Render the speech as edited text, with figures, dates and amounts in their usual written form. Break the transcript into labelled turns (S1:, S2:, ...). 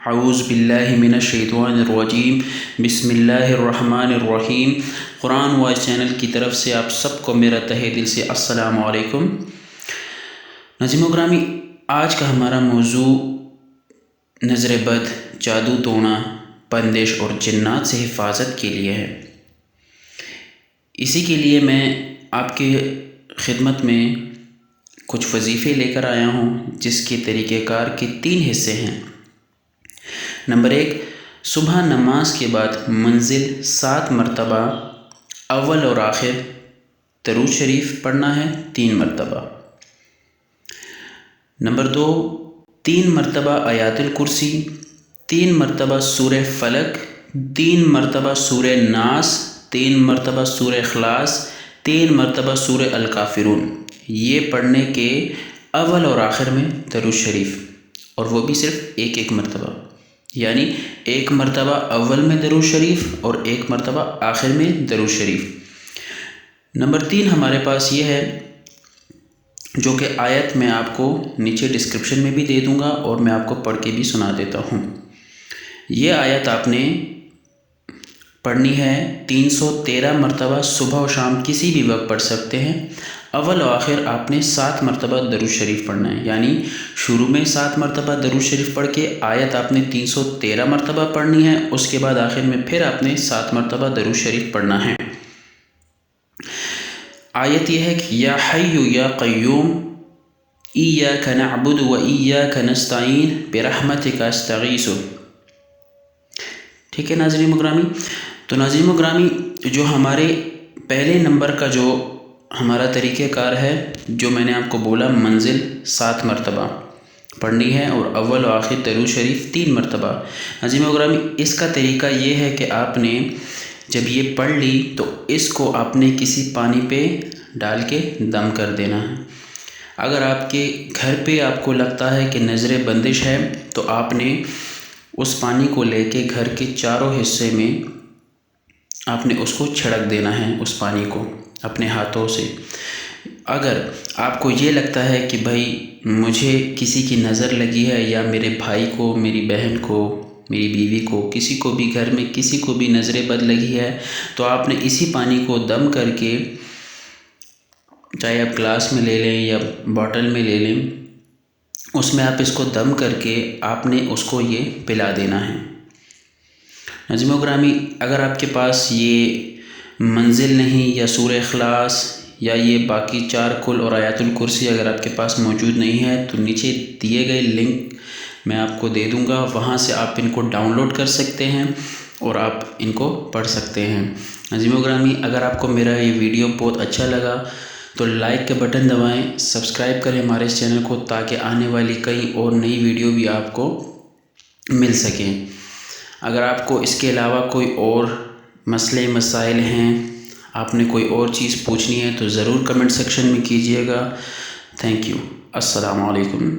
S1: اعوذ باللہ من الشیطان الرجیم، بسم اللہ الرحمن الرحیم۔ قرآن وائس چینل کی طرف سے آپ سب کو میرا تہہ دل سے السلام علیکم۔ ناظرین گرامی، آج کا ہمارا موضوع نظر بد، جادو ٹونا، بندش اور جنات سے حفاظت کے لیے ہے۔ اسی کے لیے میں آپ کے خدمت میں کچھ وظیفے لے کر آیا ہوں، جس کے طریقہ کار کے 3 حصے ہیں۔ نمبر 1، صبح نماز کے بعد منزل 7 مرتبہ اول اور آخر درود شریف پڑھنا ہے 3 مرتبہ۔ نمبر 2، 3 مرتبہ آیات الکرسی، 3 مرتبہ سورہ فلق، 3 مرتبہ سورہ ناس، 3 مرتبہ سورہ اخلاص، 3 مرتبہ سورہ الکافرون۔ یہ پڑھنے کے اول اور آخر میں درود شریف، اور وہ بھی صرف ایک مرتبہ، یعنی 1 مرتبہ اول میں درود شریف اور 1 مرتبہ آخر میں درود شریف۔ نمبر 3 ہمارے پاس یہ ہے، جو کہ آیت میں آپ کو نیچے ڈسکرپشن میں بھی دے دوں گا اور میں آپ کو پڑھ کے بھی سنا دیتا ہوں۔ یہ آیت آپ نے پڑھنی ہے 313 مرتبہ، صبح و شام کسی بھی وقت پڑھ سکتے ہیں۔ اول و آخر آپ نے 7 مرتبہ درود شریف پڑھنا ہے، یعنی شروع میں 7 مرتبہ درود شریف پڑھ کے آیت آپ نے 313 مرتبہ پڑھنی ہے، اس کے بعد آخر میں پھر آپ نے 7 مرتبہ درود شریف پڑھنا ہے۔ آیت یہ ہے کہ یا حی یا قیوم ایاک نعبد و ایاک نستعین برحمتک استغیث۔ ٹھیک ہے ناظرین گرامی؟ تو ناظرین گرامی، جو ہمارے پہلے نمبر کا جو ہمارا طریقہ کار ہے، جو میں نے آپ کو بولا، منزل 7 مرتبہ پڑھنی ہے اور اول و آخر درود شریف 3 مرتبہ۔ ناظرین گرامی، اس کا طریقہ یہ ہے کہ آپ نے جب یہ پڑھ لی تو اس کو آپ نے کسی پانی پہ ڈال کے دم کر دینا ہے۔ اگر آپ کے گھر پہ آپ کو لگتا ہے کہ نظر بندش ہے تو آپ نے اس پانی کو لے کے گھر کے چاروں حصے میں آپ نے اس کو چھڑک دینا ہے، اس پانی کو اپنے ہاتھوں سے۔ اگر آپ کو یہ لگتا ہے کہ بھائی مجھے کسی کی نظر لگی ہے، یا میرے بھائی کو، میری بہن کو، میری بیوی کو، کسی کو بھی گھر میں کسی کو بھی نظر بد لگی ہے، تو آپ نے اسی پانی کو دم کر کے، چاہے آپ گلاس میں لے لیں یا باٹل میں لے لیں، اس میں آپ اس کو دم کر کے آپ نے اس کو یہ پلا دینا ہے۔ ناظرین گرامی، اگر آپ کے پاس یہ منزل نہیں، یا سورہ اخلاص، یا یہ باقی 4 کل اور آیات الکرسی اگر آپ کے پاس موجود نہیں ہے، تو نیچے دیے گئے لنک میں آپ کو دے دوں گا، وہاں سے آپ ان کو ڈاؤن لوڈ کر سکتے ہیں اور آپ ان کو پڑھ سکتے ہیں۔ ناظرین گرامی، اگر آپ کو میرا یہ ویڈیو بہت اچھا لگا تو لائک کا بٹن دبائیں، سبسکرائب کریں ہمارے اس چینل کو، تاکہ آنے والی کئی اور نئی ویڈیو بھی آپ کو مل سکیں۔ اگر آپ کو اس کے علاوہ کوئی اور مسئلے مسائل ہیں، آپ نے کوئی اور چیز پوچھنی ہے، تو ضرور کمنٹ سیکشن میں کیجیے گا۔ تھینک یو، السلام علیکم۔